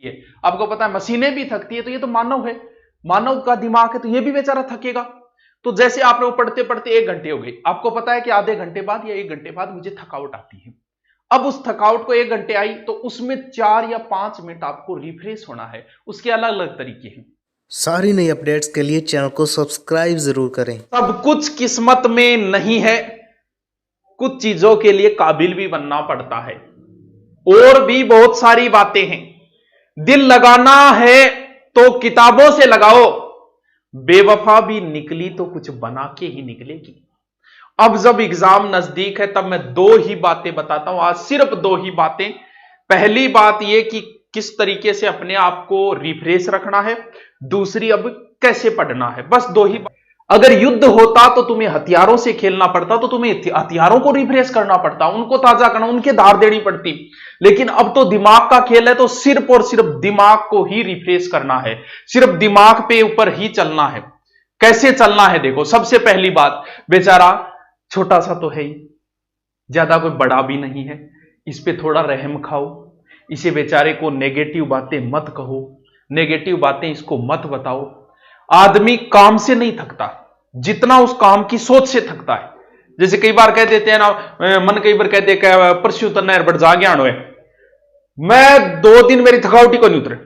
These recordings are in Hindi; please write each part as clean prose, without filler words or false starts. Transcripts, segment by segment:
है। आपको पता है मशीनें भी थकती है, तो ये तो मानव है, मानव का दिमाग है, तो ये भी बेचारा थकेगा। तो जैसे आप लोग पढ़ते पढ़ते 1 घंटे हो गए, आपको पता है कि आधे घंटे बाद या 1 घंटे बाद मुझे थकावट आती है। अब उस थकावट को 1 घंटे आई तो उसमें 4 या 5 मिनट आपको रिफ्रेश होना है। उसके अलग अलग तरीके हैं। सारी नई अपडेट्स के लिए चैनल को सब्सक्राइब जरूर करें। सब कुछ किस्मत में नहीं है, कुछ चीजों के लिए काबिल भी बनना पड़ता है। और भी बहुत सारी बातें हैं। दिल लगाना है तो किताबों से लगाओ, बेवफा भी निकली तो कुछ बना के ही निकलेगी। अब जब एग्जाम नजदीक है तब मैं 2 ही बातें बताता हूं, आज सिर्फ 2 ही बातें। पहली बात यह कि किस तरीके से अपने आप को रिफ्रेश रखना है, दूसरी अब कैसे पढ़ना है, बस 2 ही। अगर युद्ध होता तो तुम्हें हथियारों से खेलना पड़ता, तो तुम्हें हथियारों को रिफ्रेश करना पड़ता, उनको ताजा करना, उनके धार देनी पड़ती। लेकिन अब तो दिमाग का खेल है, तो सिर्फ और सिर्फ दिमाग को ही रिफ्रेश करना है, सिर्फ दिमाग पे ऊपर ही चलना है। कैसे चलना है देखो, सबसे पहली बात, बेचारा छोटा सा तो है ही, ज्यादा कोई बड़ा भी नहीं है, इस पे थोड़ा रहम खाओ। इसे बेचारे को नेगेटिव बातें मत कहो, नेगेटिव बातें इसको मत बताओ। आदमी काम से नहीं थकता जितना उस काम की सोच से थकता है। जैसे कई बार कह देते हैं ना, मन कई बार कहते हैं परसों उतरना है, बट जाके आनो है। मैं 2 दिन मेरी थकावटी को नहीं उतरे,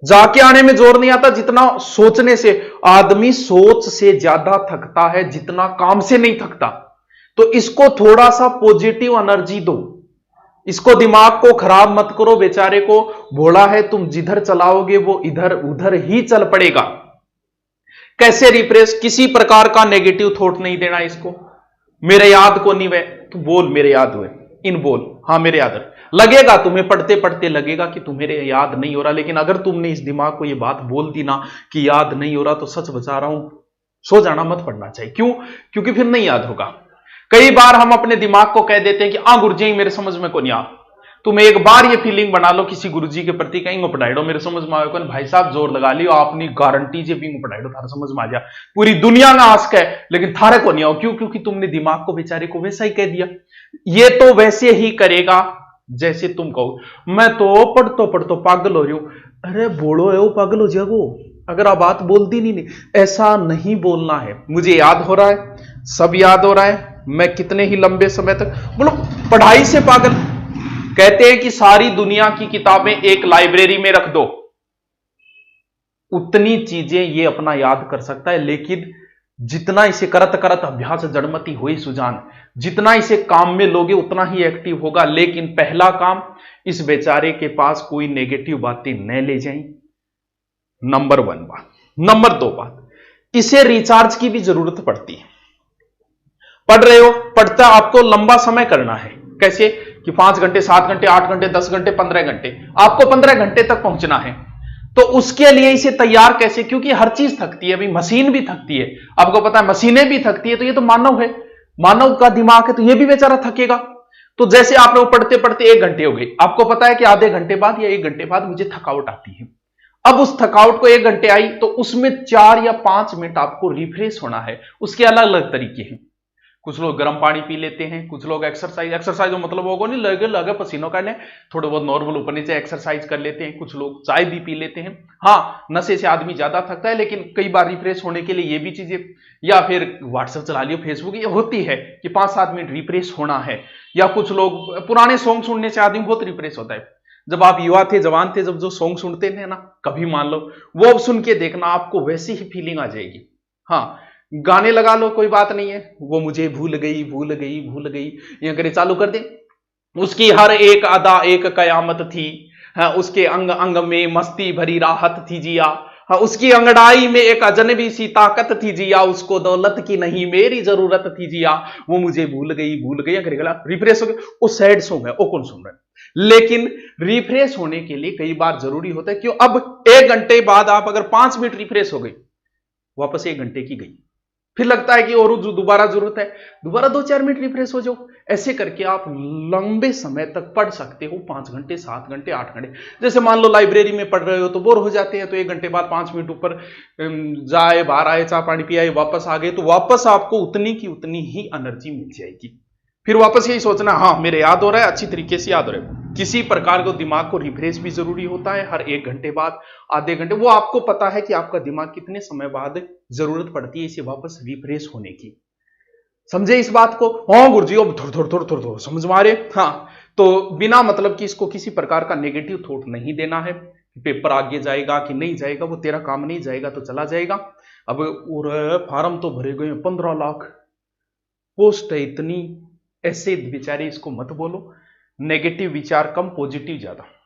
जाके आने में जोर नहीं आता जितना सोचने से। आदमी सोच से ज्यादा थकता है जितना काम से नहीं थकता। तो इसको थोड़ा सा पॉजिटिव एनर्जी दो, इसको दिमाग को खराब मत करो। बेचारे को भोला है, तुम जिधर चलाओगे वो इधर उधर ही चल पड़ेगा। कैसे रिफ्रेश, किसी प्रकार का नेगेटिव थॉट नहीं देना इसको। मेरे याद को नहीं वे तो बोल मेरे याद हुए, इन बोल हाँ मेरे याद है। लगेगा तुम्हें पढ़ते पढ़ते लगेगा कि तुम्हें याद नहीं हो रहा, लेकिन अगर तुमने इस दिमाग को ये बात बोल दी ना कि याद नहीं हो रहा, तो सच बता रहा हूं, सो जाना, मत पढ़ना चाहिए। क्यों? क्योंकि फिर नहीं याद होगा। कई बार हम अपने दिमाग को कह देते हैं कि आ गुरुजी मेरे समझ में को नहीं आ। तुम एक बार ये फीलिंग बना लो किसी गुरुजी के प्रति, कहीं पढ़ाई दो मेरे समझ में आए, भाई साहब जोर लगा लियो, आपने गारंटी से भी पढ़ाई दो, थारा समझ में आ जा। पूरी दुनिया में आस्क है लेकिन थारे को नहीं आओ। क्यों? क्योंकि तुमने दिमाग को बेचारे को वैसा ही कह दिया। ये तो वैसे ही करेगा जैसे तुम कहो। मैं तो पढ़तो पागल हो रही हूं। अरे बोलो है वो पागल हो जाएगो, अगर आप बात बोलती नहीं, ऐसा नहीं बोलना है। मुझे याद हो रहा है, सब याद हो रहा है, मैं कितने ही लंबे समय तक बोलो पढ़ाई से पागल। कहते हैं कि सारी दुनिया की किताबें एक लाइब्रेरी में रख दो, उतनी चीजें ये अपना याद कर सकता है। लेकिन जितना इसे करत करत अभ्यास जड़मति हुई सुजान, जितना इसे काम में लोगे उतना ही एक्टिव होगा। लेकिन पहला काम, इस बेचारे के पास कोई नेगेटिव बातें न ले जाएं, नंबर 1 बात। नंबर 2 बात, इसे रिचार्ज की भी जरूरत पड़ती है। पढ़ रहे हो, पढ़ता आपको लंबा समय करना है। कैसे? कि 5 घंटे, 7 घंटे, 8 घंटे, 10 घंटे, 15 घंटे, आपको 15 घंटे तक पहुंचना है। तो उसके लिए इसे तैयार कैसे? क्योंकि हर चीज थकती है, अभी मशीन भी थकती है, आपको पता है मशीनें भी थकती है, तो ये तो मानव है, मानव का दिमाग है, तो ये भी बेचारा थकेगा। तो जैसे आप लोग पढ़ते पढ़ते 1 घंटे हो गए, आपको पता है कि आधे घंटे बाद या 1 घंटे बाद मुझे थकावट आती है। अब उस थकावट को 1 घंटे आई तो उसमें 4 या 5 मिनट आपको रिफ्रेश होना है। उसके अलग अलग तरीके हैं। कुछ लोग गर्म पानी पी लेते हैं, कुछ लोग एक्सरसाइज जो मतलब होगा नहीं, लगे पसीनों करने, थोड़े बहुत नॉर्मल ऊपर नीचे एक्सरसाइज कर लेते हैं। कुछ लोग चाय भी पी लेते हैं। हाँ, नशे से आदमी ज्यादा थकता है, लेकिन कई बार रिफ्रेश होने के लिए ये भी चीजें, या फिर व्हाट्सएप चला लियो, फेसबुक, ये होती है कि 5-7 मिनट रिफ्रेश होना है। या कुछ लोग पुराने सॉन्ग सुनने से आदमी बहुत रिफ्रेश होता है। जब आप युवा थे, जवान थे, जब जो सॉन्ग सुनते थे ना, कभी मान लो वो अब सुन के देखना, आपको वैसी ही फीलिंग आ जाएगी। हाँ, गाने लगा लो, कोई बात नहीं है, वो मुझे भूल गई भूल गई भूल गई, ये करे चालू कर दे, उसकी हर एक अदा एक कयामत थी। हाँ, उसके अंग अंग में मस्ती भरी राहत थी जिया। हाँ, उसकी अंगड़ाई में एक अजनबी सी ताकत थी जिया। उसको दौलत की नहीं मेरी जरूरत थी जिया। वो मुझे भूल गई, अगर गला रिफ्रेश हो गया। वो सैड सॉन्ग है, वो कौन सुन रहा है। लेकिन रिफ्रेश होने के लिए कई बार जरूरी होता है। क्यों? अब 1 घंटे बाद आप अगर 5 मिनट रिफ्रेश हो गई, वापस 1 घंटे की गई, फिर लगता है कि और जो दोबारा जरूरत है, दोबारा 2-4 मिनट रिफ्रेश हो जाओ। ऐसे करके आप लंबे समय तक पढ़ सकते हो, 5 घंटे, 7 घंटे, 8 घंटे। जैसे मान लो लाइब्रेरी में पढ़ रहे हो तो बोर हो जाते हैं, तो 1 घंटे बाद 5 मिनट ऊपर जाए, बाहर आए, चाय पानी पियाए, वापस आ गए, तो वापस आपको उतनी की उतनी ही एनर्जी मिल जाएगी। फिर वापस यही सोचना, हाँ मेरे याद हो रहा है, अच्छी तरीके से याद हो रहा है। किसी प्रकार को दिमाग को रिफ्रेश भी जरूरी होता है, हर 1 घंटे बाद, आधे घंटे, वो आपको पता है कि आपका दिमाग कितने समय बाद जरूरत पड़ती है इसे वापस रिफ्रेश होने की। समझे इस बात को? हाँ गुरुजी अब थोड़ा समझ मारे। हाँ, तो बिना मतलब कि इसको किसी प्रकार का नेगेटिव थॉट नहीं देना है। पेपर आगे जाएगा कि नहीं जाएगा वो तेरा काम नहीं, जाएगा तो चला जाएगा। अब और फार्म तो भरे गए 15 लाख, पोस्ट है इतनी, ऐसे बेचारे इसको मत बोलो। नेगेटिव विचार कम, पॉजिटिव ज्यादा।